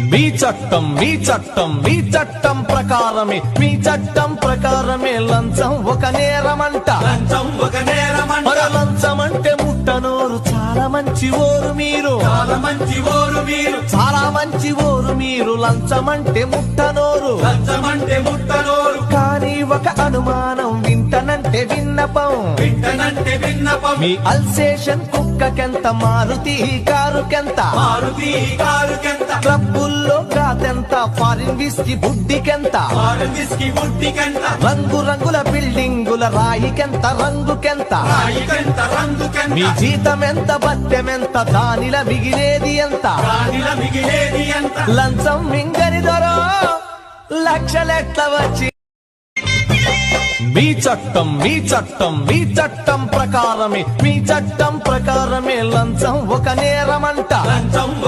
మీ చట్టం మీ చట్టం మీ చట్టం ప్రకారమే మీ చట్టం ప్రకారమే లంచం ఒక నేరమంట లంచం ఒక నేరమంట లంచం అంటే ముట్టనోరు చాలా మంచి ఓరు మీరు చాలా మంచి ఓరు మీరు చాలా మంచి ఓరు మీరు లంచం అంటే ముట్టనోరు లంచం అంటే ముట్టనోరు కానీ ఒక అనుమానం వింటనంటే విన్నపం వింటనంటే విన్నపం మీ అల్సేషన్ కుక్కకెంత మారుతి కారుకెంత మారుతి కారుకెంత క్లబ్బుల్లో కాదెంత ఫారిన్ విస్కీ బుడ్డికెంత ఫారెన్ విస్కీ బుడ్డికెంత రంగు రంగుల బిల్డింగుల రాయికెంత రంగుకెంత రాయికెంత రంగుకెంత మీ జీతం ఎంత బత్తెమెంత దానిల మిగిలేది ఎంత రాణిల మిగిలేది ఎంత లంచం మింగని దొరో లక్షలెట్ల వచ్చి మీ చట్టం మీ చట్టం మీ చట్టం ప్రకారమే మీ చట్టం ప్రకారమే లంచం ఒక నేరమంట లంచం